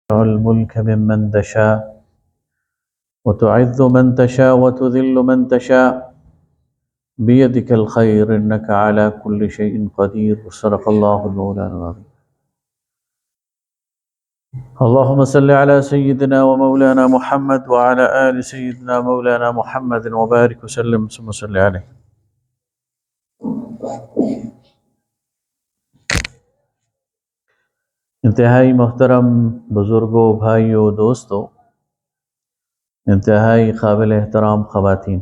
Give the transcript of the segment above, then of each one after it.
الملك ممن تشاء وتعز من تشاء وتذل من تشاء بيدك الخير إنك على كل شيء قدير. صدق الله المولانا العظيم. اللهم صل على سيدنا ومولانا محمد وعلى آل سيدنا مولانا محمد وبارك وسلم ثم صل عليه. انتہائی محترم بزرگوں، بھائیوں، دوستوں، انتہائی قابل احترام خواتین،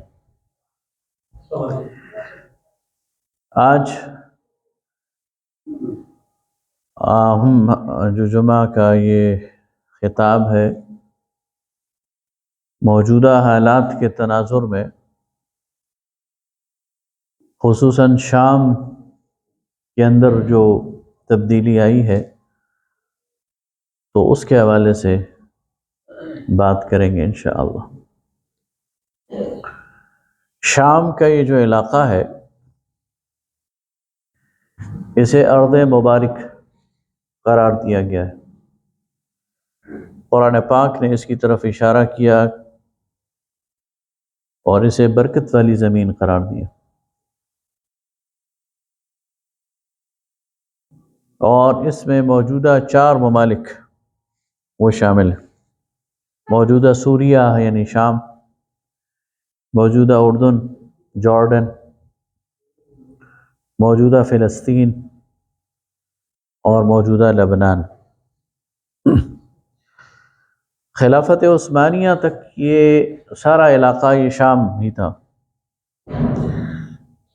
آج ہم جو جمعہ کا یہ خطاب ہے، موجودہ حالات کے تناظر میں خصوصاً شام کے اندر جو تبدیلی آئی ہے تو اس کے حوالے سے بات کریں گے انشاءاللہ۔ شام کا یہ جو علاقہ ہے اسے ارض مبارک قرار دیا گیا ہے۔ قرآن پاک نے اس کی طرف اشارہ کیا اور اسے برکت والی زمین قرار دیا، اور اس میں موجودہ 4 ممالک وہ شامل ہیں۔ موجودہ سوریہ یعنی شام، موجودہ اردن، جارڈن، موجودہ فلسطین اور موجودہ لبنان۔ خلافت عثمانیہ تک یہ سارا علاقہ یہ شام ہی تھا،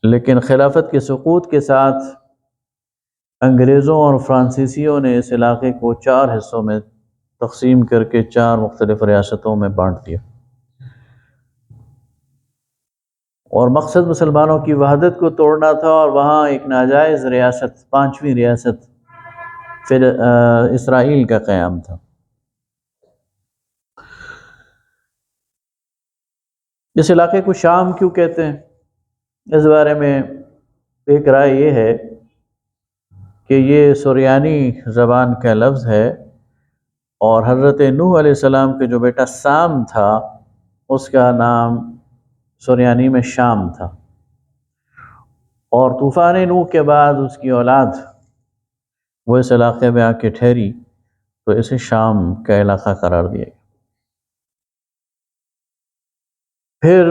لیکن خلافت کے سقوط کے ساتھ انگریزوں اور فرانسیسیوں نے اس علاقے کو 4 حصوں میں تقسیم کر کے 4 مختلف ریاستوں میں بانٹ دیا، اور مقصد مسلمانوں کی وحدت کو توڑنا تھا، اور وہاں ایک ناجائز ریاست، 5ویں ریاست پھر اسرائیل کا قیام تھا۔ اس علاقے کو شام کیوں کہتے ہیں، اس بارے میں ایک رائے یہ ہے کہ یہ سریانی زبان کا لفظ ہے، اور حضرت نوح علیہ السلام کے جو بیٹا سام تھا اس کا نام سریانی میں شام تھا، اور طوفان نوح کے بعد اس کی اولاد وہ اس علاقے میں آ کے ٹھہری تو اسے شام کا علاقہ قرار دیا گیا۔ پھر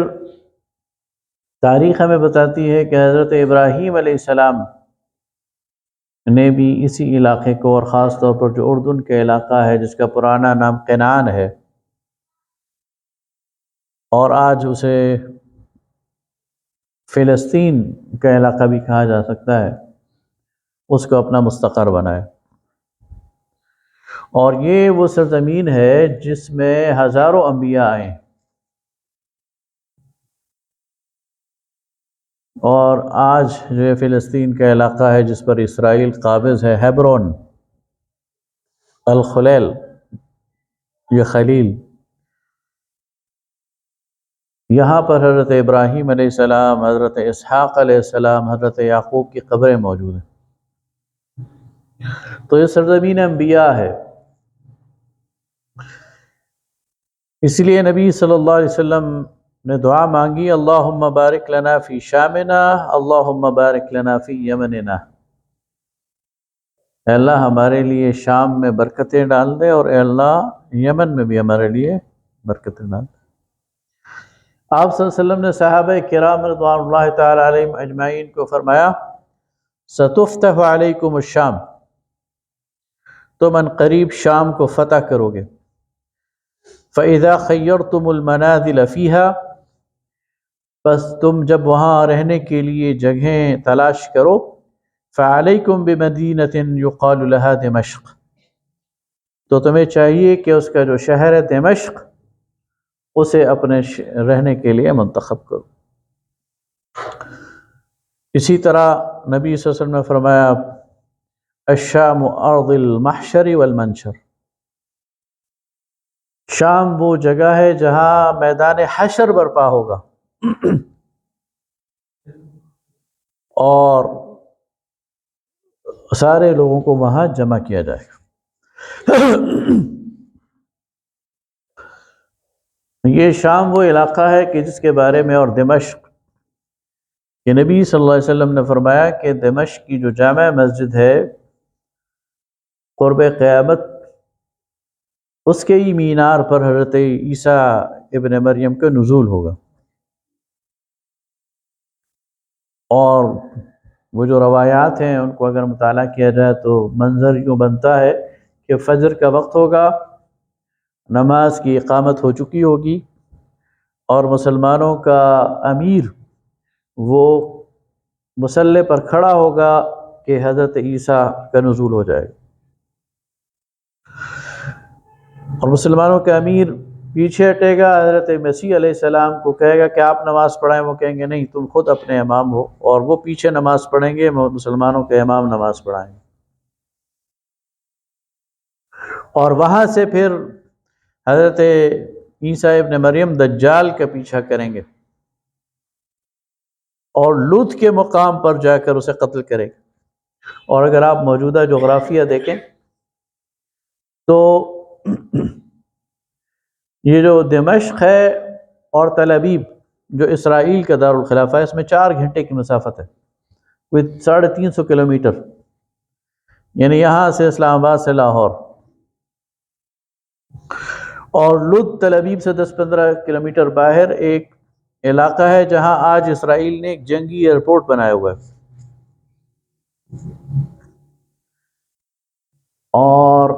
تاریخ ہمیں بتاتی ہے کہ حضرت ابراہیم علیہ السلام نے بھی اسی علاقے کو، اور خاص طور پر جو اردن کا علاقہ ہے جس کا پرانا نام کنعان ہے اور آج اسے فلسطین کا علاقہ بھی کہا جا سکتا ہے، اس کو اپنا مستقر بنایا، اور یہ وہ سرزمین ہے جس میں ہزاروں انبیاء آئے، اور آج جو یہ فلسطین کا علاقہ ہے جس پر اسرائیل قابض ہے، ہیبرون، الخلیل، یہ خلیل، یہاں پر حضرت ابراہیم علیہ السلام، حضرت اسحاق علیہ السلام، حضرت یعقوب کی قبریں موجود ہیں۔ تو یہ سرزمین انبیاء ہے، اس لیے نبی صلی اللہ علیہ وسلم نے دعا مانگی، اللہم بارک لنا فی شامنا، اللہم بارک لنا فی یمننا، اے اللہ ہمارے لیے شام میں برکتیں ڈال دے، اور اے اللہ یمن میں بھی ہمارے لیے برکتیں ڈال دے۔ آپ صلی اللہ علیہ وسلم نے صحابہ کرام رضوان اللہ تعالی علیہم اجمعین کو فرمایا، ستفتح علیکم الشام، تم ان قریب شام کو فتح کرو گے، فَإِذَا خَيَّرْتُمُ الْمَنَازِلَ فِيهَا، بس تم جب وہاں رہنے کے لیے جگہیں تلاش کرو، فَعَلَيْكُمْ بِمَدِينَةٍ يُقَالُ لَهَا دمشق، تو تمہیں چاہیے کہ اس کا جو شہر ہے دمشق اسے اپنے رہنے کے لیے منتخب کرو۔ اسی طرح نبی صلی اللہ علیہ وسلم نے فرمایا، الشام ارض المحشر والمنشر، شام وہ جگہ ہے جہاں میدان حشر برپا ہوگا اور سارے لوگوں کو وہاں جمع کیا جائے گا۔ یہ شام وہ علاقہ ہے کہ جس کے بارے میں، اور دمشق، کہ نبی صلی اللہ علیہ وسلم نے فرمایا کہ دمشق کی جو جامع مسجد ہے قرب قیامت، اس کے ہی مینار پر حضرت عیسیٰ ابن مریم کا نزول ہوگا۔ اور وہ جو روایات ہیں ان کو اگر مطالعہ کیا جائے تو منظر یوں بنتا ہے کہ فجر کا وقت ہوگا، نماز کی اقامت ہو چکی ہوگی، اور مسلمانوں کا امیر وہ مصلی پر کھڑا ہوگا کہ حضرت عیسیٰ کا نزول ہو جائے گا، اور مسلمانوں کا امیر پیچھے ہٹے گا، حضرت مسیح علیہ السلام کو کہے گا کہ آپ نماز پڑھائیں، وہ کہیں گے نہیں، تم خود اپنے امام ہو، اور وہ پیچھے نماز پڑھیں گے، مسلمانوں کے امام نماز پڑھائیں گے، اور وہاں سے پھر حضرت عیسیٰ ابن مریم دجال کا پیچھا کریں گے اور لوط کے مقام پر جا کر اسے قتل کرے گا۔ اور اگر آپ موجودہ جغرافیہ دیکھیں تو یہ جو دمشق ہے اور تل ابیب جو اسرائیل کا دارالخلافہ ہے، اس میں 4 گھنٹے کی مسافت ہے، کوئی 350 کلومیٹر، یعنی یہاں سے اسلام آباد سے لاہور، اور لد تل ابیب سے 10-15 کلومیٹر باہر ایک علاقہ ہے جہاں آج اسرائیل نے ایک جنگی ایئرپورٹ بنایا ہوا ہے، اور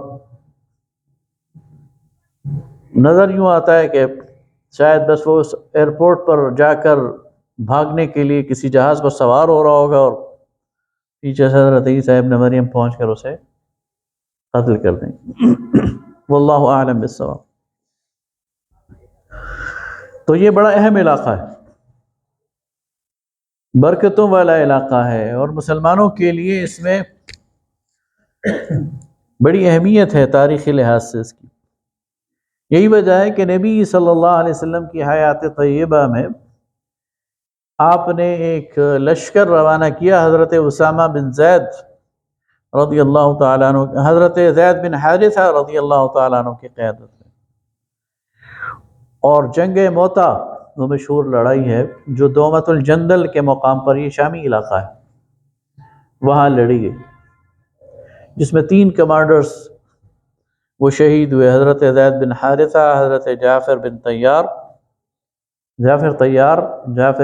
نظر یوں آتا ہے کہ شاید بس وہ اس ایئرپورٹ پر جا کر بھاگنے کے لیے کسی جہاز پر سوار ہو رہا ہوگا، اور پیچھے سے حضرت عیسیٰ ابن مریم پہنچ کر اسے قتل کر دیں گے۔ واللہ اعلم بالصواب۔ تو یہ بڑا اہم علاقہ ہے، برکتوں والا علاقہ ہے، اور مسلمانوں کے لیے اس میں بڑی اہمیت ہے تاریخی لحاظ سے اس کی۔ یہی وجہ ہے کہ نبی صلی اللہ علیہ وسلم کی حیات طیبہ میں آپ نے ایک لشکر روانہ کیا، حضرت اسامہ بن زید رضی اللہ تعالیٰ عنہ، حضرت زید بن حارثہ رضی اللہ تعالیٰ عنہ کی قیادت میں، اور جنگ موتا وہ مشہور لڑائی ہے جو دومت الجندل کے مقام پر، یہ شامی علاقہ ہے، وہاں لڑی گئی، جس میں 3 کمانڈرز وہ شہید ہوئے، حضرت زید بن حارثہ، حضرت جعفر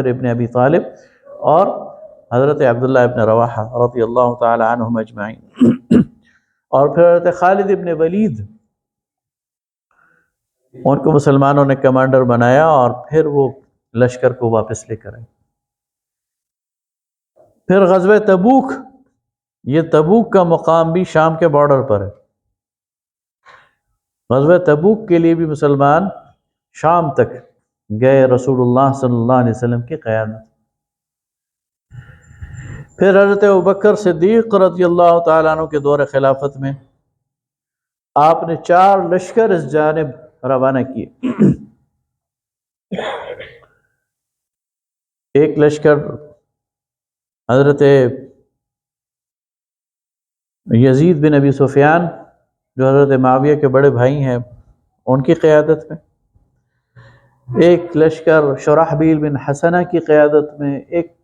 ابن ابی طالب، اور حضرت عبداللہ ابن رواحہ رضی اللہ تعالی عنہم اجمعین۔ اور پھر حضرت خالد ابن ولید، ان کو مسلمانوں نے کمانڈر بنایا، اور پھر وہ لشکر کو واپس لے کر آئے۔ پھر غزوہ تبوک، یہ تبوک کا مقام بھی شام کے بارڈر پر ہے، غزوہ تبوک کے لیے بھی مسلمان شام تک گئے رسول اللہ صلی اللہ علیہ وسلم کی قیادت۔ پھر حضرت ابوبکر صدیق رضی اللہ تعالیٰ عنہ کے دور خلافت میں آپ نے 4 لشکر اس جانب روانہ کیے۔ ایک لشکر حضرت یزید بن ابی سفیان جو حضرت معاویہ کے بڑے بھائی ہیں ان کی قیادت میں، ایک لشکر شرحبیل بن حسنہ کی قیادت میں، ایک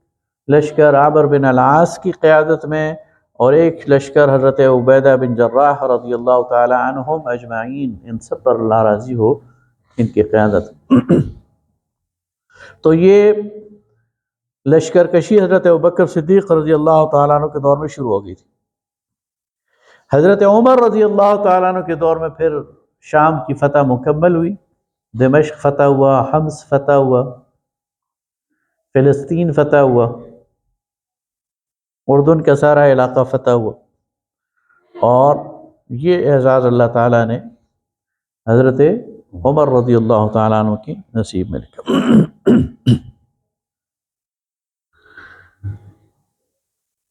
لشکر عامر بن العاص کی قیادت میں، اور ایک لشکر حضرت عبیدہ بن جراح رضی اللہ تعالی عنہم اجمعین، ان سب پر اللہ راضی ہو، ان کی قیادت۔ تو یہ لشکر کشی حضرت ابوبکر صدیق رضی اللہ تعالیٰ عنہ کے دور میں شروع ہو گئی تھی۔ حضرت عمر رضی اللہ تعالیٰ عنہ کے دور میں پھر شام کی فتح مکمل ہوئی، دمشق فتح ہوا، حمص فتح ہوا، فلسطین فتح ہوا، اردن کا سارا علاقہ فتح ہوا، اور یہ اعزاز اللہ تعالیٰ نے حضرت عمر رضی اللہ تعالیٰ عنہ کی نصیب میں لکھا۔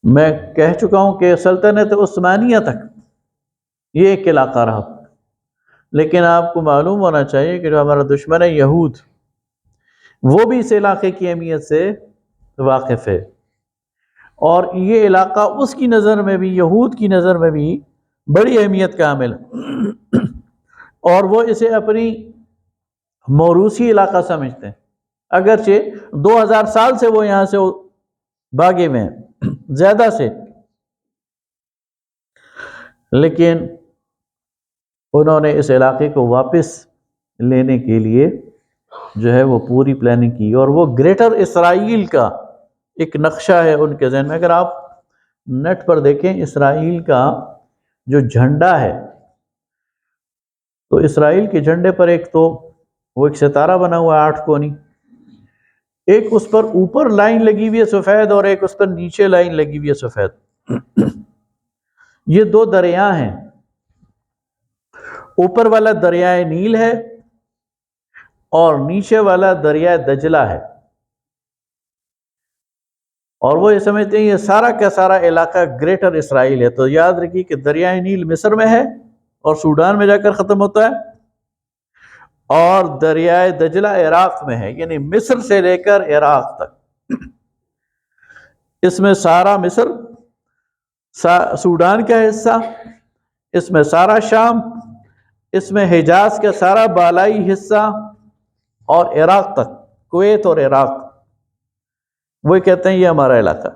میں کہہ چکا ہوں کہ سلطنت عثمانیہ تک یہ ایک علاقہ رہا، لیکن آپ کو معلوم ہونا چاہیے کہ جو ہمارا دشمن ہے یہود، وہ بھی اس علاقے کی اہمیت سے واقف ہے، اور یہ علاقہ اس کی نظر میں بھی، یہود کی نظر میں بھی بڑی اہمیت کا حامل ہے، اور وہ اسے اپنی موروثی علاقہ سمجھتے ہیں، اگرچہ 2000 سال سے وہ یہاں سے بھاگے ہوئے ہیں زیادہ سے، لیکن انہوں نے اس علاقے کو واپس لینے کے لیے جو ہے وہ پوری پلاننگ کی، اور وہ گریٹر اسرائیل کا ایک نقشہ ہے ان کے ذہن میں۔ اگر آپ نیٹ پر دیکھیں اسرائیل کا جو جھنڈا ہے، تو اسرائیل کے جھنڈے پر ایک تو وہ ایک ستارہ بنا ہوا ہے 8 کونی، ایک اس پر اوپر لائن لگی ہوئی ہے سفید، اور ایک اس پر نیچے لائن لگی ہوئی ہے سفید۔ یہ 2 دریا ہیں، اوپر والا دریائے نیل ہے اور نیچے والا دریائے دجلہ ہے، اور وہ یہ سمجھتے ہیں یہ سارا کا سارا علاقہ گریٹر اسرائیل ہے۔ تو یاد رکھیے کہ دریائے نیل مصر میں ہے اور سوڈان میں جا کر ختم ہوتا ہے، اور دریائے دجلہ عراق میں ہے، یعنی مصر سے لے کر عراق تک۔ اس میں سارا مصر، سوڈان کا حصہ، اس میں سارا شام، اس میں حجاز کا سارا بالائی حصہ، اور عراق تک، کویت اور عراق، وہ کہتے ہیں یہ ہمارا علاقہ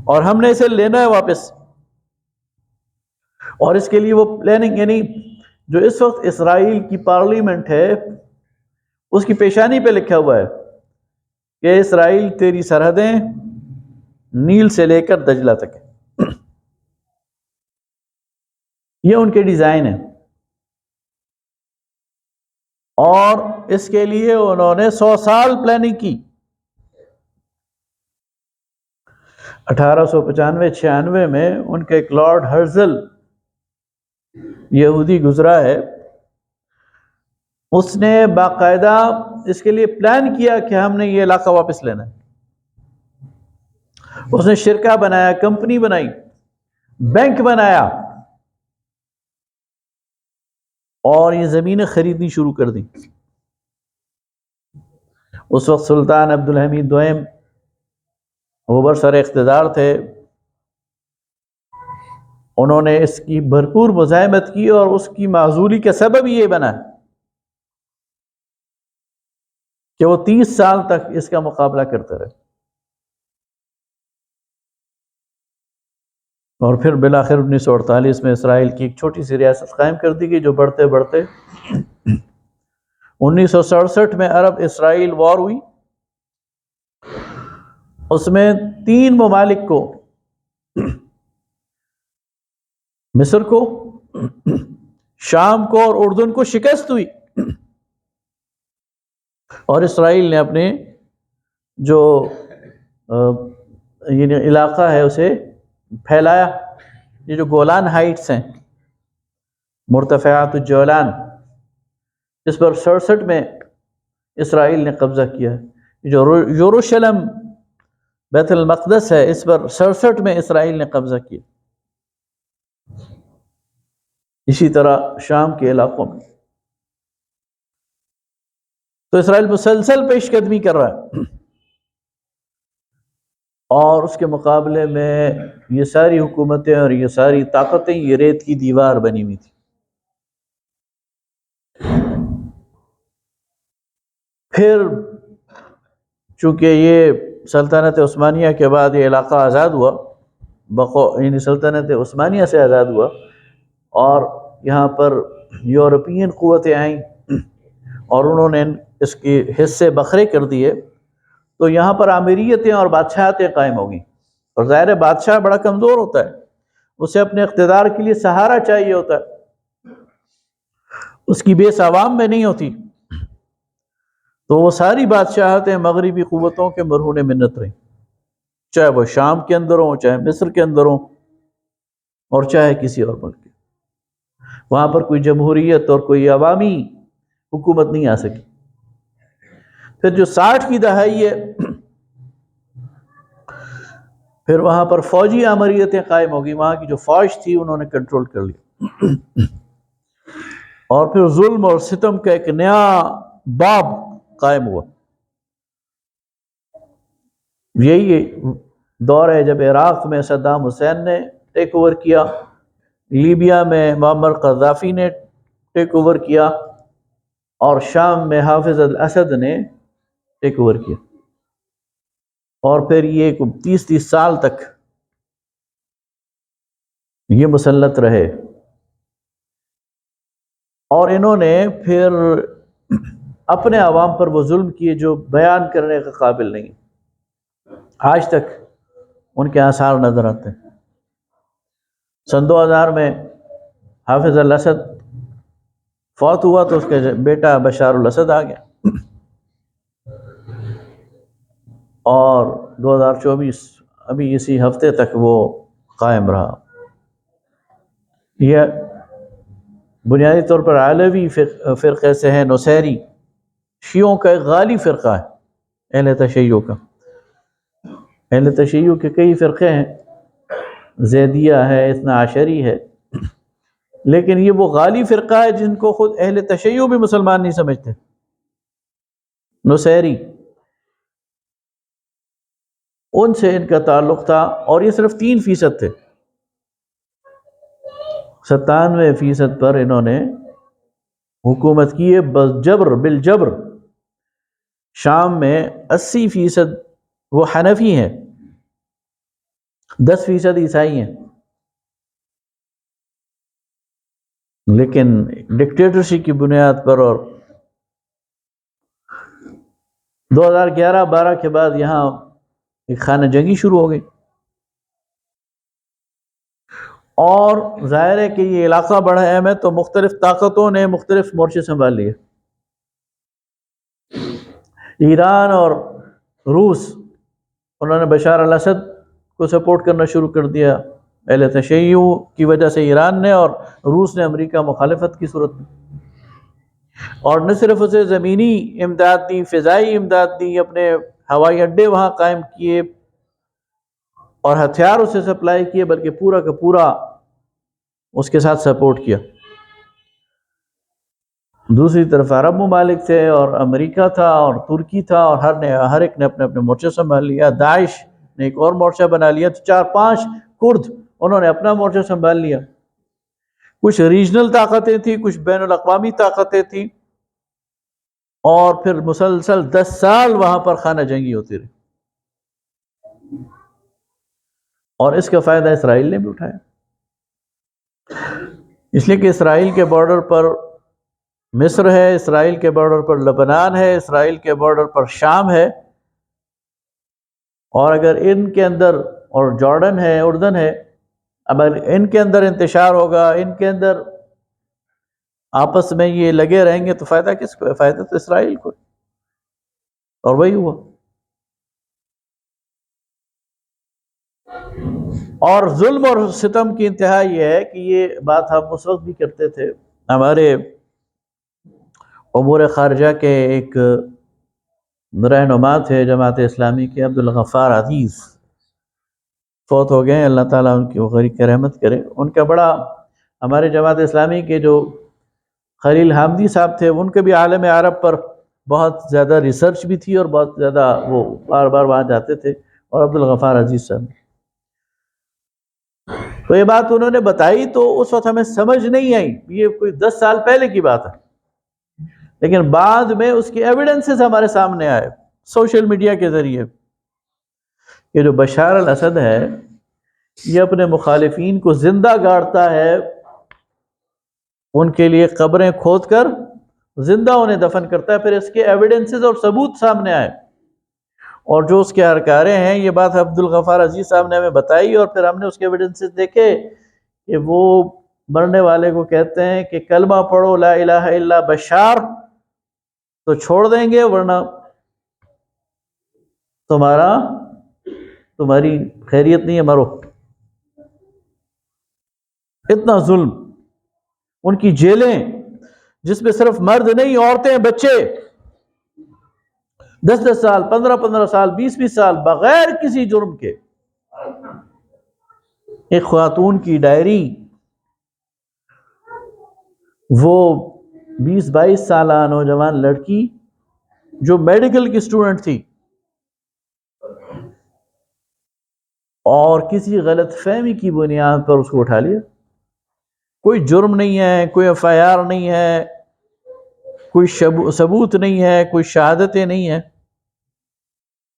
اور ہم نے اسے لینا ہے واپس۔ اور اس کے لیے وہ پلاننگ، یعنی جو اس وقت اسرائیل کی پارلیمنٹ ہے اس کی پیشانی پہ لکھا ہوا ہے کہ اسرائیل تیری سرحدیں نیل سے لے کر دجلہ تک ہے۔ یہ ان کے ڈیزائن ہے، اور اس کے لیے انہوں نے 100 سال پلاننگ کی۔ 1895-96 میں ان کے ایک لارڈ ہرزل یہودی گزرا ہے، اس نے باقاعدہ اس کے لیے پلان کیا کہ ہم نے یہ علاقہ واپس لینا ہے۔ اس نے شرکہ بنایا، کمپنی بنائی، بینک بنایا، اور یہ زمینیں خریدنی شروع کر دی۔ اس وقت سلطان عبدالحمید دوئم وہ برسر اقتدار تھے، انہوں نے اس کی بھرپور مزاحمت کی، اور اس کی معزولی کا سبب یہ بنا کہ وہ 30 سال تک اس کا مقابلہ کرتے رہے، اور پھر بالآخر 1948 میں اسرائیل کی ایک چھوٹی سی ریاست قائم کر دی گئی، جو بڑھتے بڑھتے 1967 میں عرب اسرائیل وار ہوئی۔ اس میں 3 ممالک کو، مصر کو، شام کو اور اردن کو شکست ہوئی، اور اسرائیل نے اپنے جو یعنی علاقہ ہے اسے پھیلایا۔ یہ جو گولان ہائٹس ہیں، مرتفعات الجولان، اس پر 67 میں اسرائیل نے قبضہ کیا ہے۔ جو یروشلم بیت المقدس ہے، اس پر 67 میں اسرائیل نے قبضہ کیا۔ اسی طرح شام کے علاقوں میں تو اسرائیل مسلسل پیش قدمی کر رہا ہے، اور اس کے مقابلے میں یہ ساری حکومتیں اور یہ ساری طاقتیں یہ ریت کی دیوار بنی ہوئی تھی۔ پھر چونکہ یہ سلطنت عثمانیہ کے بعد یہ علاقہ آزاد ہوا، یعنی سلطنت عثمانیہ سے آزاد ہوا، اور یہاں پر یورپین قوتیں آئیں اور انہوں نے اس کے حصے بکھرے کر دیے، تو یہاں پر آمیریتیں اور بادشاہتیں قائم ہو گئیں۔ اور ظاہر ہے بادشاہ بڑا کمزور ہوتا ہے، اسے اپنے اقتدار کے لیے سہارا چاہیے ہوتا ہے، اس کی بیس عوام میں نہیں ہوتی، تو وہ ساری بادشاہتیں مغربی قوتوں کے مرہون منت رہیں، چاہے وہ شام کے اندر ہوں، چاہے مصر کے اندر ہوں، اور چاہے کسی اور ملک کے۔ وہاں پر کوئی جمہوریت اور کوئی عوامی حکومت نہیں آ سکی۔ پھر جو 60 کی دہائی ہے، پھر وہاں پر فوجی آمریتیں قائم ہو گئی، وہاں کی جو فوج تھی انہوں نے کنٹرول کر لیا، اور پھر ظلم اور ستم کا ایک نیا باب قائم ہوا۔ یہی دور ہے جب عراق میں صدام حسین نے ٹیک اوور کیا، لیبیا میں معمر قذافی نے ٹیک اوور کیا، اور شام میں حافظ الاسد نے ٹیک اوور کیا، اور پھر یہ 30 سال تک یہ مسلط رہے، اور انہوں نے پھر اپنے عوام پر وہ ظلم کیے جو بیان کرنے کے قابل نہیں، آج تک ان کے آثار نظر آتے ہیں۔ سن 2000 میں حافظ الاسد فوت ہوا تو اس کے بیٹا بشار الاسد آ گیا، اور 2024 ابھی اسی ہفتے تک وہ قائم رہا۔ یہ بنیادی طور پر علوی فرقے سے ہے، نصیری شیعوں کا ایک غالب فرقہ ہے، اہل تشیع کا۔ اہل تشیع کے کئی فرقے ہیں، زیدیہ ہے، اثنا عشری ہے، لیکن یہ وہ غالب فرقہ ہے جن کو خود اہل تشیع بھی مسلمان نہیں سمجھتے، نصیری، ان سے ان کا تعلق تھا، اور یہ صرف 3% تھے، 97% پر انہوں نے حکومت کی ہے بالجبر۔ شام میں 80% وہ حنفی ہیں، 10% عیسائی ہیں، لیکن ڈکٹیٹرشپ کی بنیاد پر، اور 2011-12 کے بعد یہاں ایک خانہ جنگی شروع ہو گئی، اور ظاہر ہے کہ یہ علاقہ بڑا اہم ہے، تو مختلف طاقتوں نے مختلف مورچے سنبھال لیے۔ ایران اور روس، انہوں نے بشار الاسد کو سپورٹ کرنا شروع کر دیا اہل تشیع کی وجہ سے، ایران نے، اور روس نے امریکہ مخالفت کی صورت میں، اور نہ صرف اسے زمینی امداد دی، فضائی امداد دی، اپنے ہوائی اڈے وہاں قائم کیے اور ہتھیار اسے سپلائی کیے، بلکہ پورا کا پورا اس کے ساتھ سپورٹ کیا۔ دوسری طرف عرب ممالک تھے، اور امریکہ تھا، اور ترکی تھا، اور ہر ایک نے اپنے اپنے مورچے سنبھال لیا۔ داعش نے ایک اور مورچہ بنا لیا، تو 4-5 کرد انہوں نے اپنا مورچہ سنبھال لیا۔ کچھ ریجنل طاقتیں تھیں، کچھ بین الاقوامی طاقتیں تھیں، اور پھر مسلسل 10 سال وہاں پر خانہ جنگی ہوتی رہی، اور اس کا فائدہ اسرائیل نے بھی اٹھایا، اس لیے کہ اسرائیل کے بارڈر پر مصر ہے، اسرائیل کے بارڈر پر لبنان ہے، اسرائیل کے بارڈر پر شام ہے، اور اگر ان کے اندر، اور جارڈن ہے، اردن ہے، اگر ان کے اندر انتشار ہوگا، ان کے اندر آپس میں یہ لگے رہیں گے، تو فائدہ کس کو ہے؟ فائدہ تو اسرائیل کو، اور وہی ہوا۔ اور ظلم اور ستم کی انتہا یہ ہے کہ یہ بات ہم اس وقت بھی کرتے تھے، ہمارے امور خارجہ کے ایک رہنما تھے جماعت اسلامی کے، عبدالغفار عزیز، فوت ہو گئے، اللہ تعالیٰ ان کی غریق رحمت کرے۔ ان کا بڑا، ہمارے جماعت اسلامی کے جو خلیل حامدی صاحب تھے، ان کے بھی عالم عرب پر بہت زیادہ ریسرچ بھی تھی، اور بہت زیادہ وہ بار بار وہاں جاتے تھے، اور عبدالغفار عزیز صاحب، تو یہ بات انہوں نے بتائی، تو اس وقت ہمیں سمجھ نہیں آئی، یہ کوئی 10 سال پہلے کی بات ہے، لیکن بعد میں اس کی ایویڈنسز ہمارے سامنے آئے سوشل میڈیا کے ذریعے، کہ جو بشار الاسد ہے یہ اپنے مخالفین کو زندہ گاڑتا ہے، ان کے لیے قبریں کھود کر زندہ انہیں دفن کرتا ہے، پھر اس کے ایویڈنسز اور ثبوت سامنے آئے، اور جو اس کے ہرکارے ہیں، یہ بات عبدالغفار عزیز صاحب نے ہمیں بتائی، اور پھر ہم نے اس کے ایویڈنسز دیکھے کہ وہ مرنے والے کو کہتے ہیں کہ کلمہ پڑھو لا الہ الا بشار، تو چھوڑ دیں گے، ورنہ تمہاری خیریت نہیں ہے، مرو۔ اتنا ظلم، ان کی جیلیں جس میں صرف مرد نہیں، عورتیں، بچے 10-10 سال، 15-15 سال، 20-20 سال بغیر کسی جرم کے۔ ایک خاتون کی ڈائری، وہ 20-22 سالہ نوجوان لڑکی جو میڈیکل کی سٹوڈنٹ تھی، اور کسی غلط فہمی کی بنیاد پر اس کو اٹھا لیا، کوئی جرم نہیں ہے، کوئی ایف آئی آر نہیں ہے، کوئی ثبوت نہیں ہے، کوئی شہادتیں نہیں ہیں،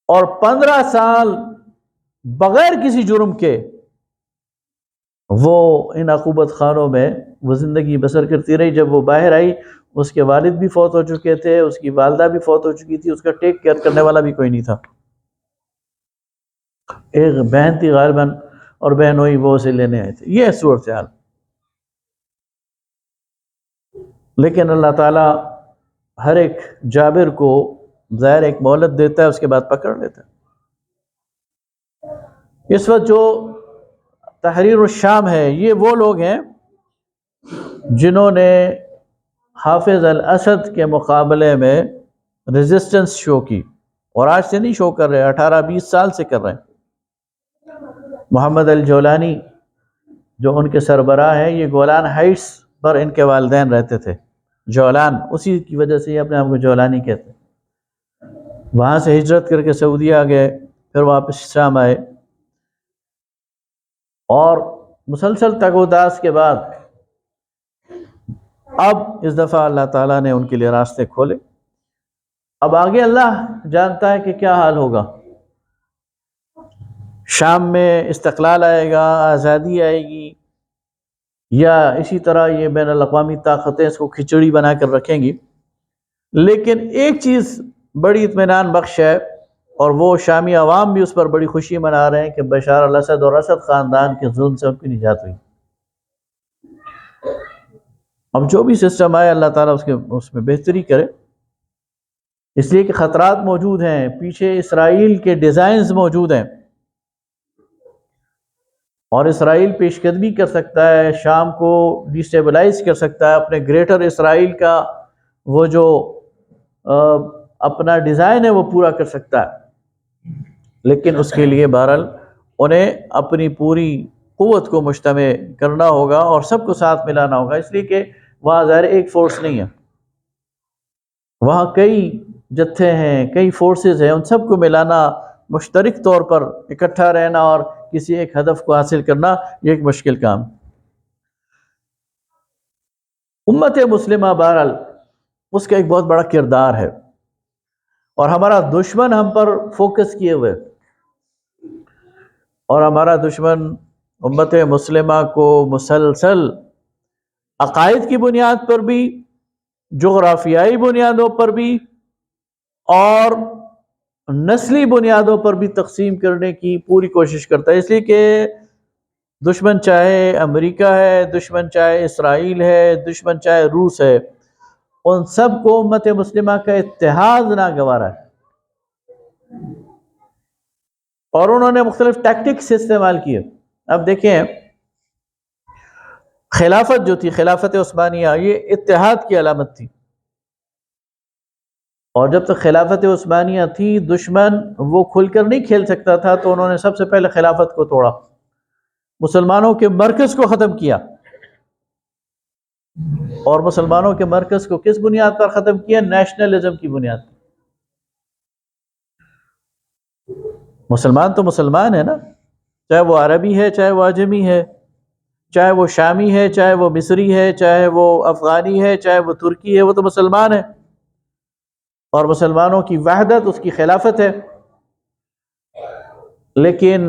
اور 15 سال بغیر کسی جرم کے وہ ان عقوبت خانوں میں وہ زندگی بسر کرتی رہی۔ جب وہ باہر آئی اس کے والد بھی فوت ہو چکے تھے، اس کی والدہ بھی فوت ہو چکی تھی، اس کا ٹیک کیئر کرنے والا بھی کوئی نہیں تھا۔ ایک بہن تھی غالباً، اور بہن ہوئی، وہ اسے لینے آئے تھے۔ یہ صورتحال۔ لیکن اللہ تعالیٰ ہر ایک جابر کو ظاہر ایک مہلت دیتا ہے، اس کے بعد پکڑ لیتا ہے۔ اس وقت جو تحریر الشام ہے، یہ وہ لوگ ہیں جنہوں نے حافظ الاسد کے مقابلے میں ریزسٹنس شو کی، اور آج سے نہیں شو کر رہے، 18-20 سال سے کر رہے ہیں۔ محمد الجولانی جو ان کے سربراہ ہیں، یہ گولان ہائٹس پر ان کے والدین رہتے تھے، جولان، اسی کی وجہ سے یہ اپنے آپ کو جولانی کہتے ہیں۔ وہاں سے ہجرت کر کے سعودیہ گئے، پھر واپس شام آئے، اور مسلسل تگ و داس کے بعد اب اس دفعہ اللہ تعالیٰ نے ان کے لیے راستے کھولے۔ اب آگے اللہ جانتا ہے کہ کیا حال ہوگا۔ شام میں استقلال آئے گا، آزادی آئے گی، یا اسی طرح یہ بین الاقوامی طاقتیں اس کو کھچڑی بنا کر رکھیں گی۔ لیکن ایک چیز بڑی اطمینان بخش ہے، اور وہ شامی عوام بھی اس پر بڑی خوشی منا رہے ہیں کہ بشار الاسد اور اسد خاندان کے ظلم سے ان کی نجات ہوئی۔ اب جو بھی سسٹم آئے اللہ تعالیٰ اس میں بہتری کرے، اس لیے کہ خطرات موجود ہیں، پیچھے اسرائیل کے ڈیزائنز موجود ہیں، اور اسرائیل پیش قدمی کر سکتا ہے، شام کو ڈیسٹیبلائز کر سکتا ہے، اپنے گریٹر اسرائیل کا وہ جو اپنا ڈیزائن ہے وہ پورا کر سکتا ہے۔ لیکن اس کے لیے بہرحال انہیں اپنی پوری قوت کو مجتمع کرنا ہوگا اور سب کو ساتھ ملانا ہوگا، اس لیے کہ وہاں ظاہر ایک فورس نہیں ہے، وہاں کئی جتھے ہیں، کئی فورسز ہیں، ان سب کو ملانا، مشترک طور پر اکٹھا رہنا اور کسی ایک ہدف کو حاصل کرنا، یہ ایک مشکل کام۔ امت مسلمہ بہرحال اس کا ایک بہت بڑا کردار ہے، اور ہمارا دشمن ہم پر فوکس کیے ہوئے، اور ہمارا دشمن امت مسلمہ کو مسلسل عقائد کی بنیاد پر بھی، جغرافیائی بنیادوں پر بھی، اور نسلی بنیادوں پر بھی تقسیم کرنے کی پوری کوشش کرتا ہے۔ اس لیے کہ دشمن چاہے امریکہ ہے، دشمن چاہے اسرائیل ہے، دشمن چاہے روس ہے، ان سب کو امت مسلمہ کا اتحاد ناگوارا ہے، اور انہوں نے مختلف ٹیکٹکس استعمال کیے۔ اب دیکھیں، خلافت جو تھی، خلافت عثمانیہ، یہ اتحاد کی علامت تھی، اور جب تک خلافت عثمانیہ تھی دشمن وہ کھل کر نہیں کھیل سکتا تھا، تو انہوں نے سب سے پہلے خلافت کو توڑا، مسلمانوں کے مرکز کو ختم کیا۔ اور مسلمانوں کے مرکز کو کس بنیاد پر ختم کیا؟ نیشنلزم کی بنیاد پر۔ مسلمان تو مسلمان ہے نا، چاہے وہ عربی ہے، چاہے وہ عجمی ہے، چاہے وہ شامی ہے، چاہے وہ مصری ہے، چاہے وہ افغانی ہے، چاہے وہ ترکی ہے، وہ تو مسلمان ہے، اور مسلمانوں کی وحدت اس کی خلافت ہے۔ لیکن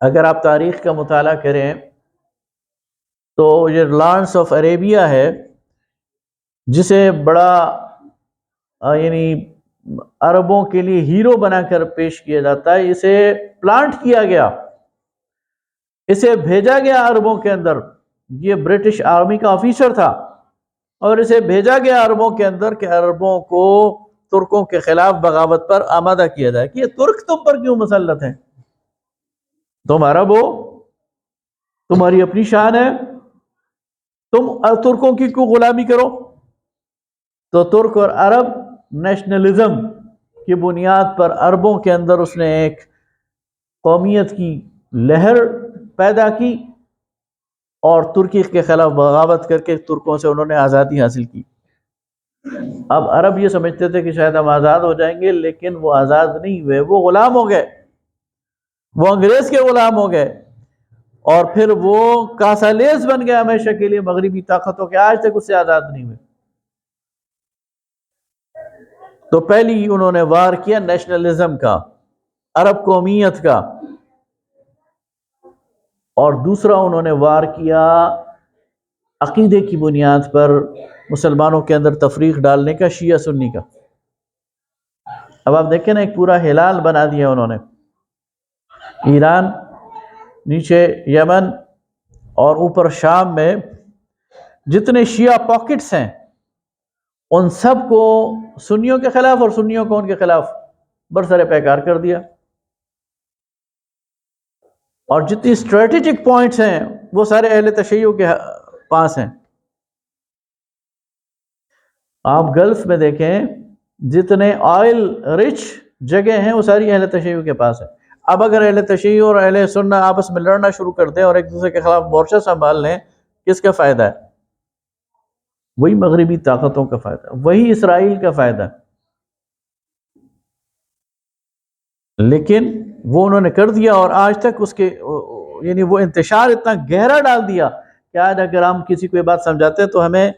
اگر آپ تاریخ کا مطالعہ کریں تو یہ لارنس آف عربیہ ہے، جسے بڑا یعنی عربوں کے لیے ہیرو بنا کر پیش کیا جاتا ہے، اسے پلانٹ کیا گیا، اسے بھیجا گیا عربوں کے اندر، یہ برٹش آرمی کا آفیسر تھا، اور اسے بھیجا گیا عربوں کے اندر کہ عربوں کو ترکوں کے خلاف بغاوت پر آمادہ کیا جائے کہ یہ ترک تم پر کیوں مسلط ہیں، تم عرب ہو، تمہاری اپنی شان ہے، تم ترکوں کی کیوں غلامی کرو؟ تو ترک اور عرب نیشنلزم کی بنیاد پر عربوں کے اندر اس نے ایک قومیت کی لہر پیدا کی، اور ترکی کے خلاف بغاوت کر کے ترکوں سے انہوں نے آزادی حاصل کی۔ اب عرب یہ سمجھتے تھے کہ شاید ہم آزاد ہو جائیں گے، لیکن وہ آزاد نہیں ہوئے، وہ غلام ہو گئے، وہ انگریز کے غلام ہو گئے، اور پھر وہ کاسالیز بن گئے ہمیشہ کے لیے مغربی طاقتوں کے، آج تک اس سے آزاد نہیں ہوئے۔ تو پہلی انہوں نے وار کیا نیشنلزم کا، عرب قومیت کا، اور دوسرا انہوں نے وار کیا عقیدے کی بنیاد پر مسلمانوں کے اندر تفریق ڈالنے کا، شیعہ سنی کا۔ اب آپ دیکھیں نا، ایک پورا ہلال بنا دیا انہوں نے، ایران، نیچے یمن، اور اوپر شام میں جتنے شیعہ پاکٹس ہیں ان سب کو سنیوں کے خلاف اور سنیوں کو ان کے خلاف برسر پیکار کر دیا، اور جتنی اسٹریٹجک پوائنٹس ہیں وہ سارے اہل تشیع کے پاس ہیں۔ آپ گلف میں دیکھیں، جتنے آئل رچ جگہ ہیں وہ ساری اہل تشیع کے پاس ہیں۔ اب اگر اہل تشیع اور اہل سنت آپس میں لڑنا شروع کر دیں اور ایک دوسرے کے خلاف مورچہ سنبھال لیں، کس کا فائدہ ہے؟ وہی مغربی طاقتوں کا فائدہ ہے، وہی اسرائیل کا فائدہ ہے۔ لیکن وہ انہوں نے کر دیا، اور آج تک اس کے یعنی وہ انتشار اتنا گہرا ڈال دیا کہ آج اگر ہم کسی کو یہ بات سمجھاتے ہیں تو ہمیں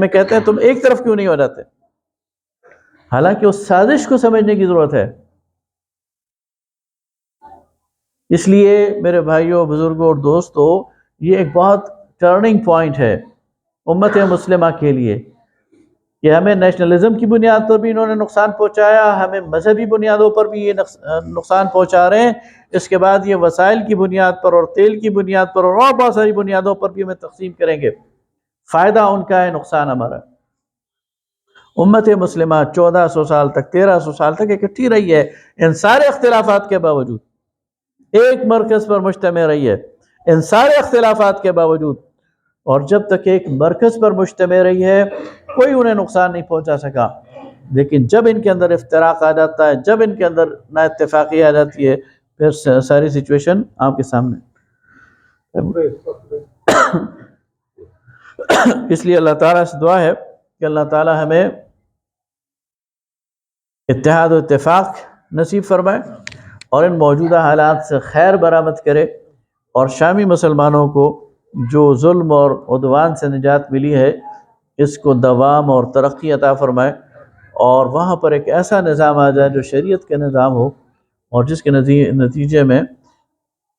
کہتے ہیں تم ایک طرف کیوں نہیں ہو جاتے، حالانکہ اس سازش کو سمجھنے کی ضرورت ہے۔ اس لیے میرے بھائیوں، بزرگوں اور دوستوں، یہ ایک بہت ٹرننگ پوائنٹ ہے امت مسلمہ کے لیے کہ ہمیں نیشنلزم کی بنیاد پر بھی انہوں نے نقصان پہنچایا، ہمیں مذہبی بنیادوں پر بھی یہ نقصان پہنچا رہے ہیں، اس کے بعد یہ وسائل کی بنیاد پر اور تیل کی بنیاد پر اور بہت ساری بنیادوں پر بھی ہمیں تقسیم کریں گے۔ فائدہ ان کا ہے، نقصان ہمارا۔ امت مسلمہ 1400 سال تک، 1300 سال تک اکٹھی رہی ہے، ان سارے اختلافات کے باوجود ایک مرکز پر مجتمع رہی ہے، ان سارے اختلافات کے باوجود، اور جب تک ایک مرکز پر مجتمع رہی ہے کوئی انہیں نقصان نہیں پہنچا سکا۔ لیکن جب ان کے اندر افتراق آ جاتا ہے، جب ان کے اندر نا اتفاقی آ جاتی ہے، پھر ساری سچویشن آپ کے سامنے۔ اس لیے اللہ تعالیٰ سے دعا ہے کہ اللہ تعالیٰ ہمیں اتحاد و اتفاق نصیب فرمائے اور ان موجودہ حالات سے خیر برآمد کرے، اور شامی مسلمانوں کو جو ظلم اور عدوان سے نجات ملی ہے اس کو دوام اور ترقی عطا فرمائے، اور وہاں پر ایک ایسا نظام آ جائے جو شریعت کا نظام ہو، اور جس کے نتیجے میں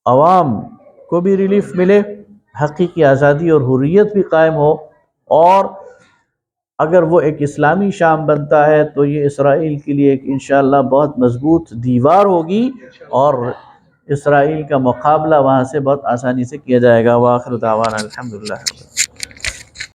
عوام کو بھی ریلیف ملے، حقیقی آزادی اور حریت بھی قائم ہو، اور اگر وہ ایک اسلامی شام بنتا ہے تو یہ اسرائیل کے لیے ایک انشاءاللہ بہت مضبوط دیوار ہوگی، اور اسرائیل کا مقابلہ وہاں سے بہت آسانی سے کیا جائے گا۔ وآخر دعوانا الحمدللہ۔